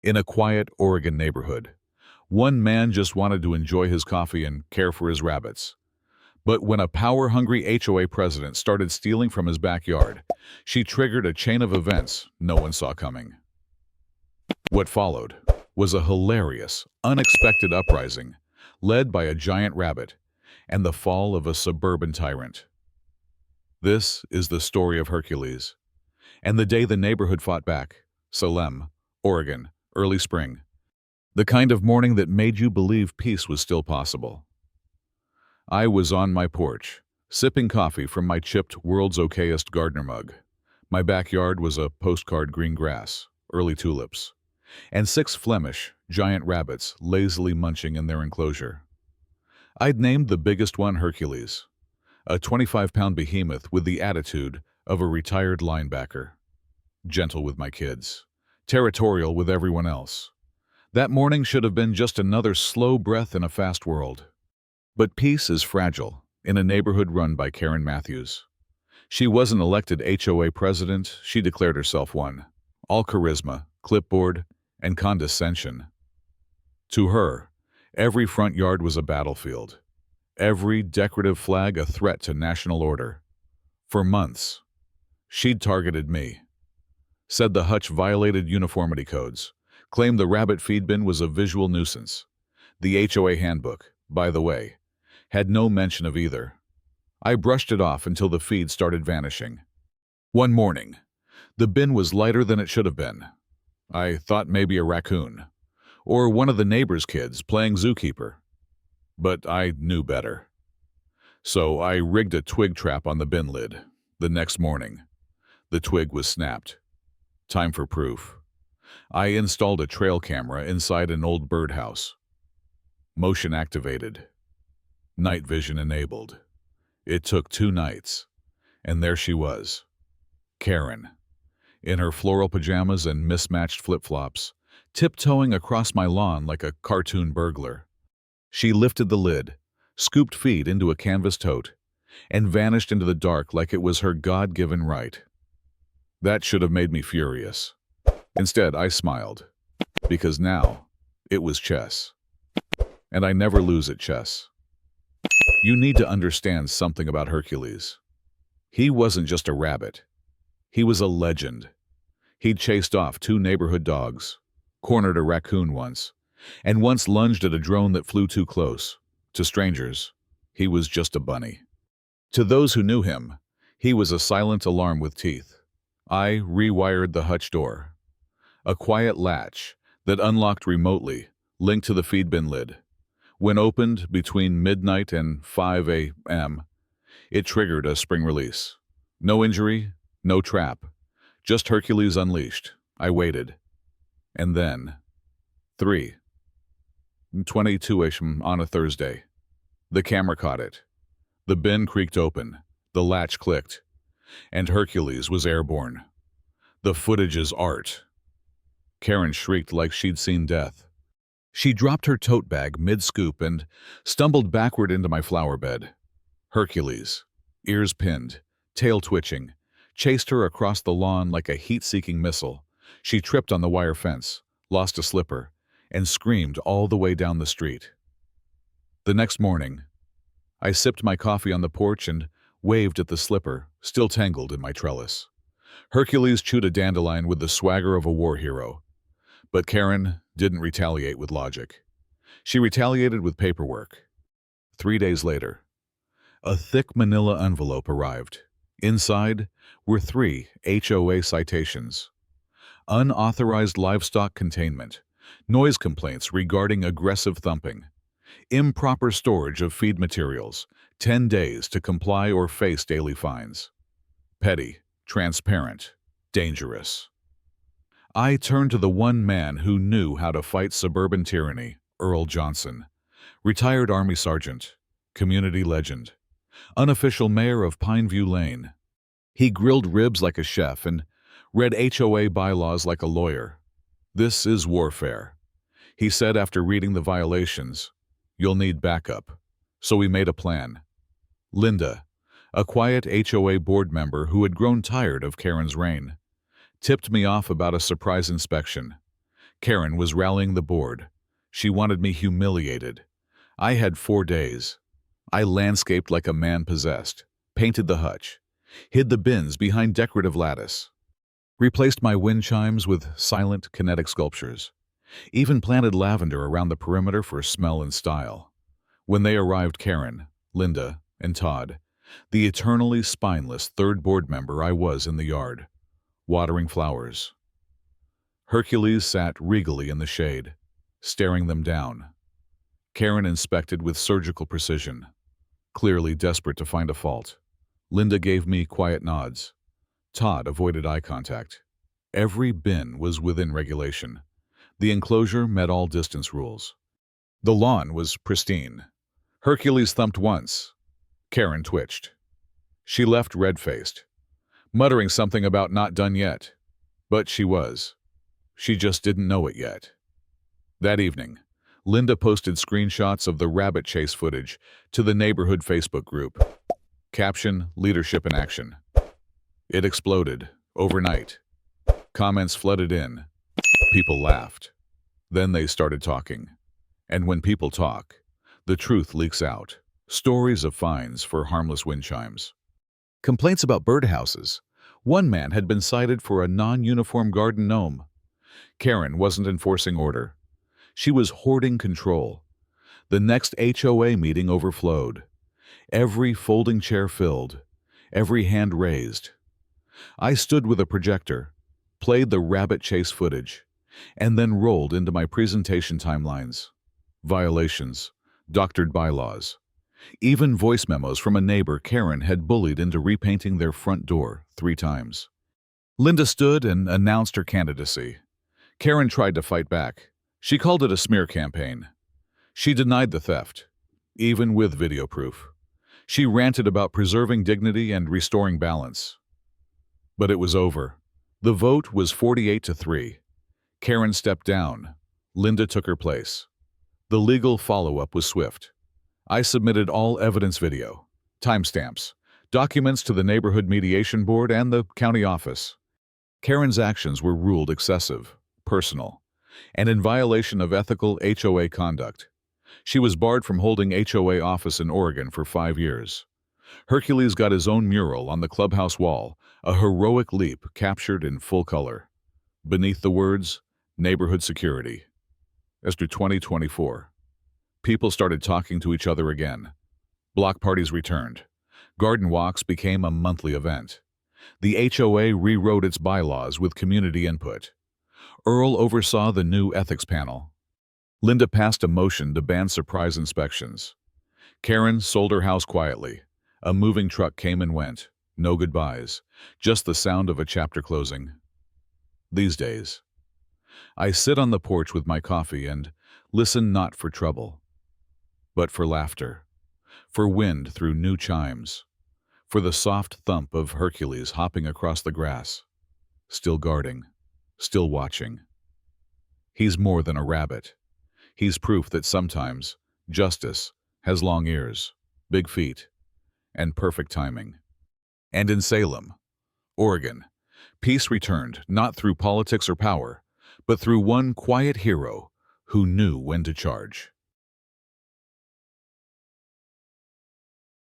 In a quiet Oregon neighborhood, one man just wanted to enjoy his coffee and care for his rabbits. But when a power-hungry HOA president started stealing from his backyard, she triggered a chain of events no one saw coming. What followed was a hilarious, unexpected uprising led by a giant rabbit and the fall of a suburban tyrant. This is the story of Hercules, and the day the neighborhood fought back, Salem, Oregon, early spring. The kind of morning that made you believe peace was still possible. I was on my porch, sipping coffee from my chipped World's Okayest gardener mug. My backyard was a postcard green grass, early tulips, and 6 Flemish Giant rabbits lazily munching in their enclosure. I'd named the biggest one Hercules, a 25-pound behemoth with the attitude of a retired linebacker. Gentle with my kids, territorial with everyone else. That morning should have been just another slow breath in a fast world. But peace is fragile in a neighborhood run by Karen Matthews. She wasn't elected HOA president, she declared herself one. All charisma, clipboard, and condescension. To her, every front yard was a battlefield. Every decorative flag a threat to national order. For months, she'd targeted me. Said the hutch violated uniformity codes. Claimed the rabbit feed bin was a visual nuisance. The HOA handbook, by the way, had no mention of either. I brushed it off until the feed started vanishing. One morning, the bin was lighter than it should have been. I thought maybe a raccoon, or one of the neighbor's kids playing zookeeper. But I knew better. So I rigged a twig trap on the bin lid. The next morning, the twig was snapped. Time for proof. I installed a trail camera inside an old birdhouse. Motion activated. Night vision enabled. It took 2 nights, and there she was. Karen, in her floral pajamas and mismatched flip-flops, tiptoeing across my lawn like a cartoon burglar. She lifted the lid, scooped feed into a canvas tote, and vanished into the dark like it was her God-given right. That should have made me furious. Instead, I smiled, because now it was chess. And I never lose at chess. You need to understand something about Hercules. He wasn't just a rabbit. He was a legend. He'd chased off 2 neighborhood dogs, cornered a raccoon once, and once lunged at a drone that flew too close. To strangers, he was just a bunny. To those who knew him, he was a silent alarm with teeth. I rewired the hutch door. A quiet latch that unlocked remotely, linked to the feed bin lid. When opened between midnight and 5 a.m., it triggered a spring release. No injury, no trap, just Hercules unleashed. I waited. And then, 3:22ish on a Thursday. The camera caught it. The bin creaked open, the latch clicked, and Hercules was airborne. The footage is art. Karen shrieked like she'd seen death. She dropped her tote bag mid-scoop and stumbled backward into my flower bed. Hercules, ears pinned, tail twitching, chased her across the lawn like a heat-seeking missile. She tripped on the wire fence, lost a slipper, and screamed all the way down the street. The next morning, I sipped my coffee on the porch and waved at the slipper, still tangled in my trellis. Hercules chewed a dandelion with the swagger of a war hero. But Karen didn't retaliate with logic. She retaliated with paperwork. 3 days later, a thick manila envelope arrived. Inside were 3 HOA citations. Unauthorized livestock containment, noise complaints regarding aggressive thumping, improper storage of feed materials, 10 days to comply or face daily fines. Petty, transparent, dangerous. I turned to the one man who knew how to fight suburban tyranny, Earl Johnson, retired Army sergeant, community legend, unofficial mayor of Pineview Lane. He grilled ribs like a chef and read HOA bylaws like a lawyer. "This is warfare," he said after reading the violations. "You'll need backup." So we made a plan. Linda, a quiet HOA board member who had grown tired of Karen's reign, tipped me off about a surprise inspection. Karen was rallying the board. She wanted me humiliated. I had 4 days. I landscaped like a man possessed, painted the hutch, hid the bins behind decorative lattice, replaced my wind chimes with silent, kinetic sculptures, even planted lavender around the perimeter for smell and style. When they arrived, Karen, Linda, and Todd, the eternally spineless third board member I was in the yard, watering flowers. Hercules sat regally in the shade, staring them down. Karen inspected with surgical precision, clearly desperate to find a fault. Linda gave me quiet nods. Todd avoided eye contact. Every bin was within regulation. The enclosure met all distance rules. The lawn was pristine. Hercules thumped once. Karen twitched. She left red-faced, muttering something about not done yet. But she was. She just didn't know it yet. That evening, Linda posted screenshots of the rabbit chase footage to the neighborhood Facebook group. Caption, "Leadership in Action." It exploded, overnight. Comments flooded in. People laughed. Then they started talking. And when people talk, the truth leaks out. Stories of fines for harmless wind chimes. Complaints about birdhouses. One man had been cited for a non-uniform garden gnome. Karen wasn't enforcing order. She was hoarding control. The next HOA meeting overflowed. Every folding chair filled. Every hand raised. I stood with a projector, played the rabbit chase footage, and then rolled into my presentation timelines. Violations, doctored bylaws. Even voice memos from a neighbor Karen had bullied into repainting their front door 3 times. Linda stood and announced her candidacy. Karen tried to fight back. She called it a smear campaign. She denied the theft, even with video proof. She ranted about preserving dignity and restoring balance. But it was over. The vote was 48-3. Karen stepped down. Linda took her place. The legal follow-up was swift. I submitted all evidence video, timestamps, documents to the neighborhood mediation board and the county office. Karen's actions were ruled excessive, personal, and in violation of ethical HOA conduct. She was barred from holding HOA office in Oregon for 5 years. Hercules got his own mural on the clubhouse wall, a heroic leap captured in full color. Beneath the words, "Neighborhood Security." As to 2024, people started talking to each other again. Block parties returned. Garden walks became a monthly event. The HOA rewrote its bylaws with community input. Earl oversaw the new ethics panel. Linda passed a motion to ban surprise inspections. Karen sold her house quietly. A moving truck came and went. No goodbyes. Just the sound of a chapter closing. These days, I sit on the porch with my coffee and listen not for trouble, but for laughter, for wind through new chimes, for the soft thump of Hercules hopping across the grass, still guarding, still watching. He's more than a rabbit. He's proof that sometimes justice has long ears, big feet, and perfect timing. And in Salem, Oregon, peace returned not through politics or power, but through one quiet hero who knew when to charge.